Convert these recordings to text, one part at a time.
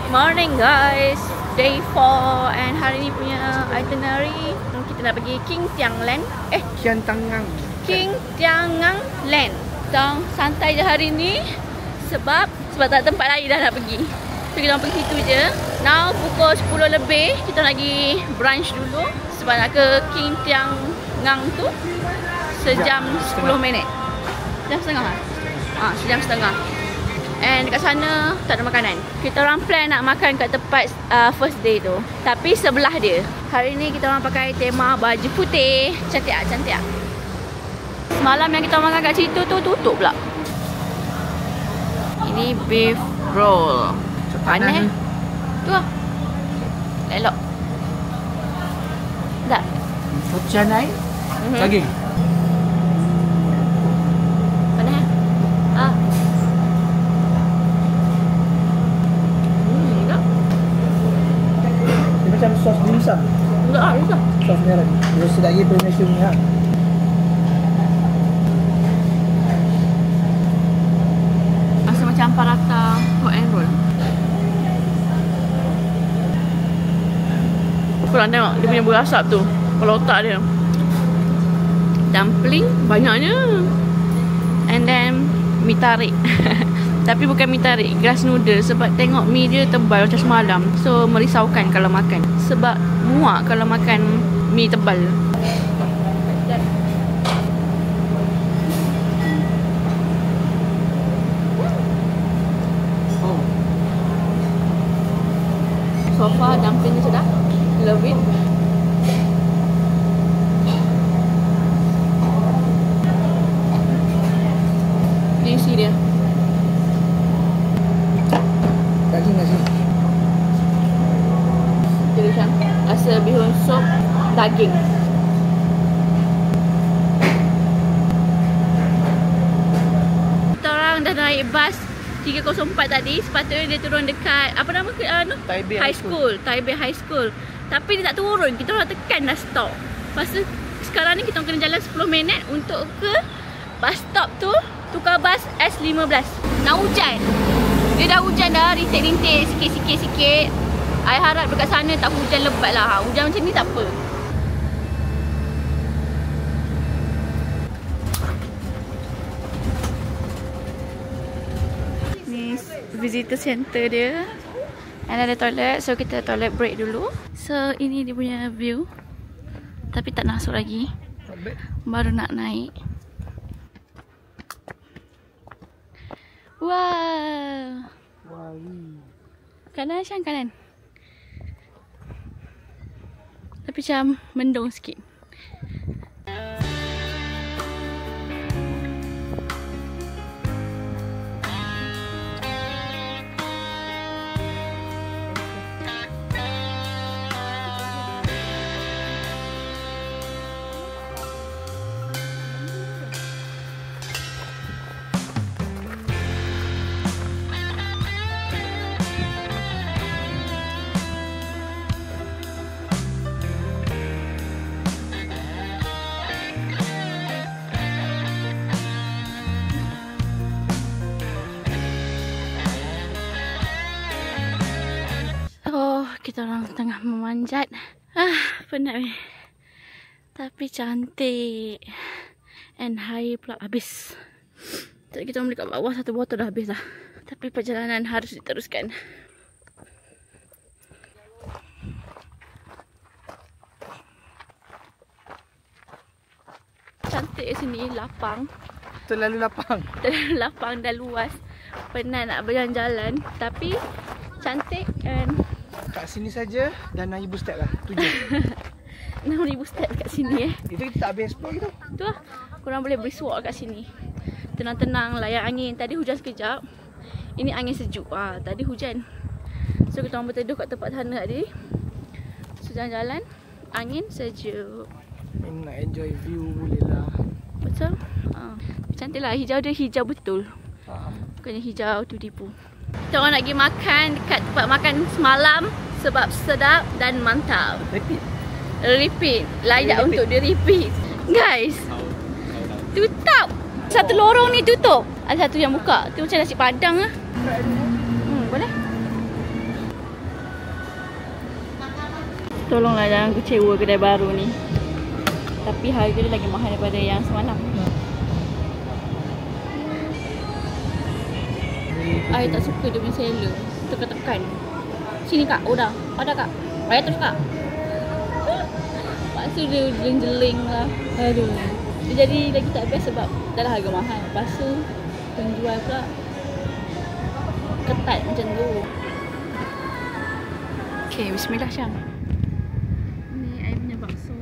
Morning guys, day 4 and hari ni punya itinerary kita nak pergi King Tiang Land. King Tiangang Land. So santai je hari ni sebab tak ada tempat lain dah nak pergi. So kita nak pergi situ je. Now pukul 10 lebih kita nak pergi brunch dulu sebab nak ke King Tiangang tu sejam 10 minit. Sejam setengah lah? Sejam setengah. And dekat sana tak ada makanan. Kita orang plan nak makan kat tempat first day tu, tapi sebelah dia. Hari ni kita orang pakai tema baju putih. Cantik tak? Cantik tak? Semalam yang kita makan kat situ tu tutup pula. Ini beef roll. Panas tu lah. Elok. Tak? Canai daging. Panas macam sos dimsum. Enggak lah, itu. Sos merah. Dia sedaya bermesum ni ha. Rasa macam paratha hot and roll. Korang tengok dia punya berasap tu. Kalau otak dia. Dumpling banyaknya. And then mi tarik. Tapi bukan mi tarik, grass noodle. Sebab tengok mi dia tebal macam semalam. So merisaukan kalau makan. Sebab muak kalau makan mi tebal. So far dumpling ni sedap. Love it. Ni isi dia. Daging. Dia macam rasa bihun sup daging. Kita orang dah naik bas 304 tadi. Sepatutnya dia turun dekat apa nama Taipei High School. Taipei High School. Tapi dia tak turun. Kita orang tekan dah stop. Lepas tu sekarang ni kita kena jalan 10 minit untuk ke bus stop tu, tukar bas S15. Nak hujan. Dia dah hujan dah, rintik-rintik sikit. I harap dekat sana tak hujan lebat lah. Hujan macam ni tak apa. Ni visitor center dia. And ada toilet, so kita toilet break dulu. So ini dia punya view. Tapi tak masuk lagi. Baru nak naik. Wow. Kanan Syam kanan. Tapi macam mendung sikit. Kita orang tengah memanjat. Penat weh. Tapi cantik. And high pula habis. Tadi kita beli kat bawah, satu botol dah habis dah. Tapi perjalanan harus diteruskan. Cantik sini, lapang. Terlalu lapang. Terlalu lapang dan luas. Penat nak berjalan-jalan. Tapi cantik and kat sini saja dah 6,000 step lah. 6,000 step kat sini Itu kita tak habis explore gitu. Tu lah. Korang boleh beriswak kat sini. Tenang-tenang, layan angin. Tadi hujan sekejap. Ini angin sejuk. Tadi hujan. So kita orang berteduh kat tempat sana tadi. So jalan-jalan, angin sejuk. Nak enjoy view boleh lah. Betul? Cantik lah. Hijau dia hijau betul. Bukannya hijau tu tipu. Kita orang nak pergi makan dekat tempat makan semalam sebab sedap dan mantap. Repeat. Layak untuk di repeat. Guys, tutup. Satu lorong ni tutup. Ada satu yang buka. Tu macam nasi padang lah. Boleh? Tolonglah jangan kecewa kedai baru ni. Tapi harga dia lagi mahal daripada yang semalam. I tak suka dia punya seller. Tekan-tekan. Sini kak, oh dah. Ada kak. Bayar terus kak. Lepas tu dia jeling-jeling lah. Aduh. Dia jadi lagi tak best sebab dah lah harga mahal. Lepas tu penjual pula ketat macam tu. Okay, bismillah Syam. Ni I punya bakso.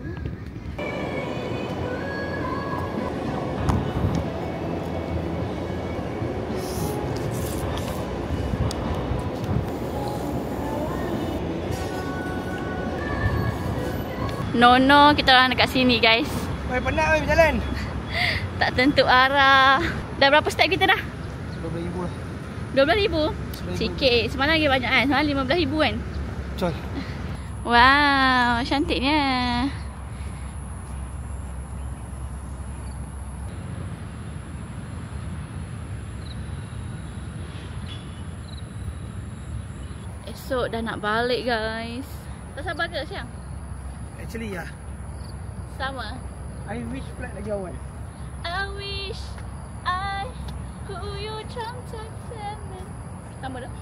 No, kita orang dekat sini guys. Penat berjalan. Tak tentu arah. Dah berapa step kita dah? 12,000 lah. 12,000? Sikit. Semalam lagi banyak kan? Semalam 15,000 kan? Betul. Wow, cantiknya. Esok dah nak balik guys. Tak sabar ke Syam? Actually ya. Sama. I wish flight lagi awal. I wish I who you tambah dah.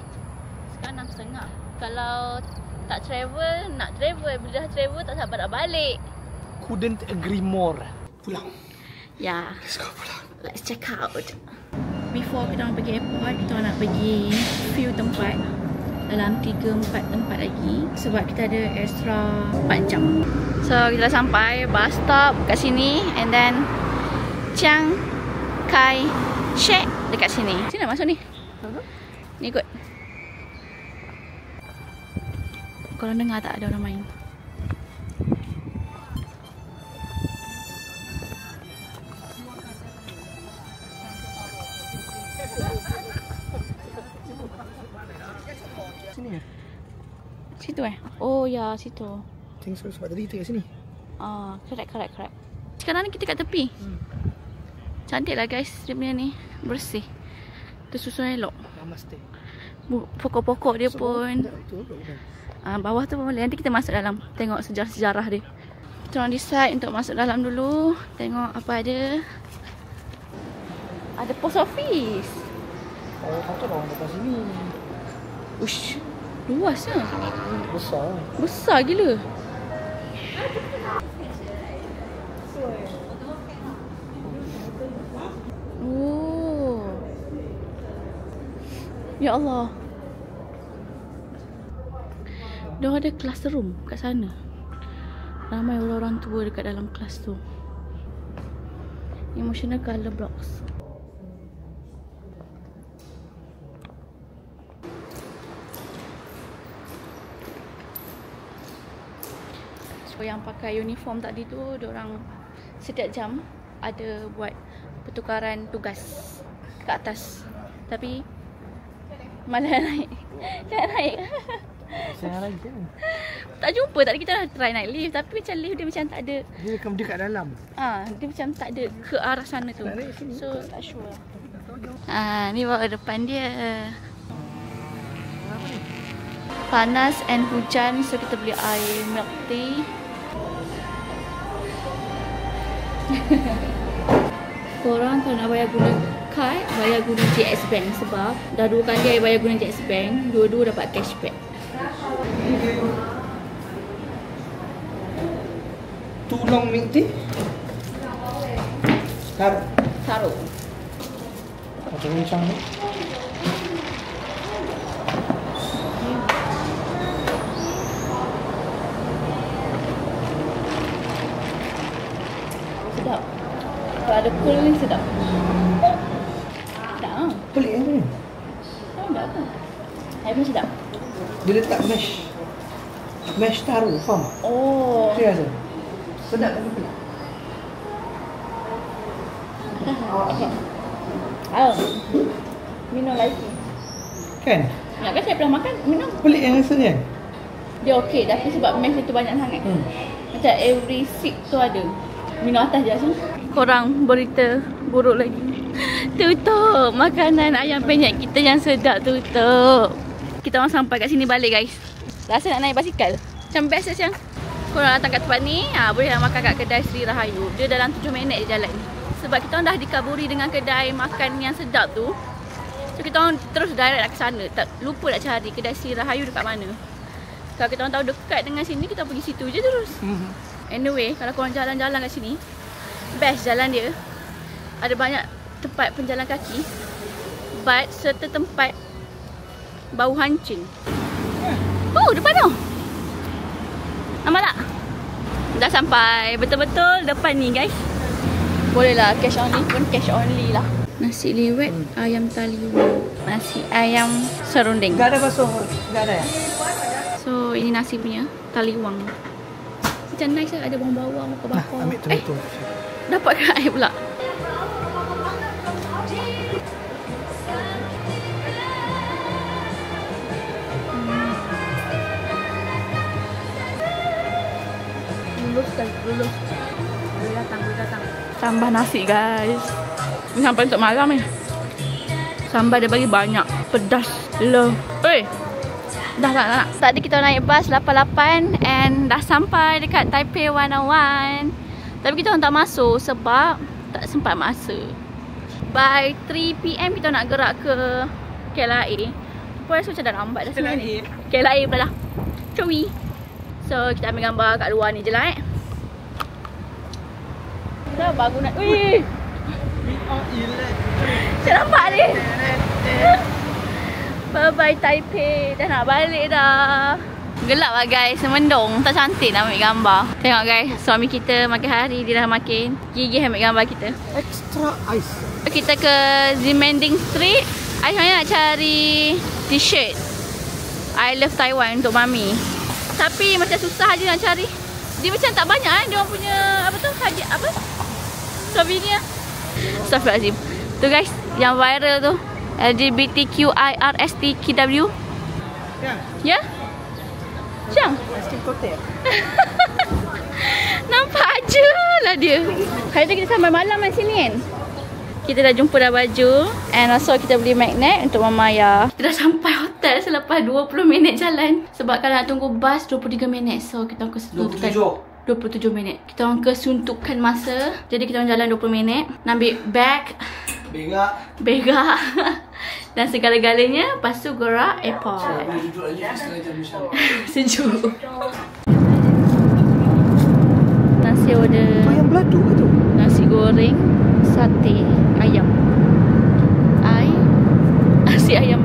Sekarang 6.30. Kalau tak travel, nak travel. Bila dah travel tak sabar nak balik. Couldn't agree more. Pulang. Ya. Let's go pulang. Let's check out. Before kita orang pergi airport, kita orang nak pergi few tempat. Dalam 3-4 tempat lagi. Sebab kita ada extra 4 jam. So kita dah sampai bus stop kat sini. And then Chiang Kai Shek dekat sini. Sini nak masuk ni. Ni ikut. Korang dengar tak ada orang main? Sini ya? Situ Oh ya, situ. Think so, sebab tadi kita kat sini. Ah, correct. Sekarang ni kita kat tepi. Cantik lah guys, dia punya ni. Bersih. Tersusun elok. Namaste. Pokok-pokok dia pun. Bawah tu pun boleh. Nanti kita masuk dalam. Tengok sejarah-sejarah dia. Kita orang decide untuk masuk dalam dulu. Tengok apa ada. Ada post office. Oh, patut orang dekat sini. Ush, luasnya. Besar. Besar gila. Oh. Ya Allah. Dia ada classroom kat sana. Ramai orang-orang tua dekat dalam kelas tu. Emotional colour blocks. So yang pakai uniform tadi tu, diorang setiap jam ada buat pertukaran tugas ke atas. Tapi malah naik. Tak naik. Saya lagi kan. Tak jumpa tadi, kita dah try naik lift tapi macam lift dia macam tak ada. Dia akan dekat dalam. Dia macam tak ada ke arah sana tu. So tak sure lah. Ni bawa depan dia. Panas and hujan, so kita beli air milk tea. Korang kalau nak bayar guna card, bayar guna JS Bank. Sebab dah 2 kali I bayar guna JS Bank, dua-dua dapat cashback. Tulong milk tea. Taruh. Macam macam ni. Sedap. Kalau ada cool ni sedap. Sedap ah. Pelik kan ni? Tak apa. Air pun sedap. Dia letak mesh. Mesh taruh, faham? Oh. Saya rasa. Sedap tapi pelik. Minum lagi. Kan? Nak kan saya pernah makan, minum. Pelik yang rasanya kan? Dia okey, tapi sebab mesh itu banyak sangat. Macam every seat tu ada. Minum atas je macam. Korang berita buruk lagi. Tutup makanan ayam penyet kita yang sedap, tutup. Kita orang sampai kat sini balik guys. Rasa nak naik basikal. Macam best macam. korang datang kat tempat ni, boleh makan kat kedai Sri Rahayu. Dia dalam 7 minit je jalan. Sebab kita orang dah dikaburi dengan kedai makan yang sedap tu. So kita orang terus direct nak ke sana. Tak lupa nak cari kedai Sri Rahayu dekat mana. Kalau kita orang tahu dekat dengan sini, kita pergi situ je terus. Anyway, kalau korang jalan-jalan kat sini, best jalan dia. Ada banyak tempat penjalan kaki. But serta tempat bau hancing. Oh, depan tu. Nampak tak? Dah sampai betul-betul depan ni guys. Boleh lah, cash only pun cash only lah. Nasi liwet, ayam taliwang, nasi ayam serunding. Gak ada bakso, gak ada ya? So ini nasi punya taliwang. Macam nice lah, ada bawang-bawang, muka bakar. Ambil tomato. Dapat kat air pula. Lulus. Boleh datang. Tambah nasi guys. Ini sampai untuk malam ni. Sambal dia bagi banyak. Pedas. Love. Dah. Tadi kita naik bas 88 and dah sampai dekat Taipei 101. Tapi kita orang tak masuk sebab tak sempat masa. By 3 PM kita nak gerak ke KLIA. Pun rasa macam dah lambat dah sebenarnya. KLIA pula dah. Cui. So kita ambil gambar kat luar ni je lah Dah bangunan. Wih. Saya nampak ni. Bye bye Taipei. Dah nak balik dah. Gelap lah guys. Mendung. Tak cantik nak ambil gambar. Tengok guys. Suami kita makin hari dia dah makin gigih ambil gambar kita. Extra ice. Kita ke Ximending Street. I sebenarnya nak cari t-shirt I Love Taiwan untuk Mami. Tapi macam susah je nak cari. Dia macam tak banyak dia orang punya apa tu? Hadiah apa? Souvenir. Astaghfirullahalazim. Tu guys, yang viral tu. LGBTQIRSTQW. Ya? Siang? Nampak je lah dia. Hari tu kita sampai malam kat sini kan. Kita dah jumpa dah baju. And also kita beli magnet untuk Mama Maya. Kita dah sampai hotel selepas 20 minit jalan. Sebab kalau nak tunggu bas 23 minit. So kita orang kesuntukan 27 minit. Kita orang kesuntukan masa. Jadi kita orang jalan 20 minit. Nak ambil bag. Begak. Dan segala-galanya. Lepas tu gerak airport. Sejuk. Nasi order. Ayam beladu ke tu? Nasi goreng, sate, ayam. Nasi ayam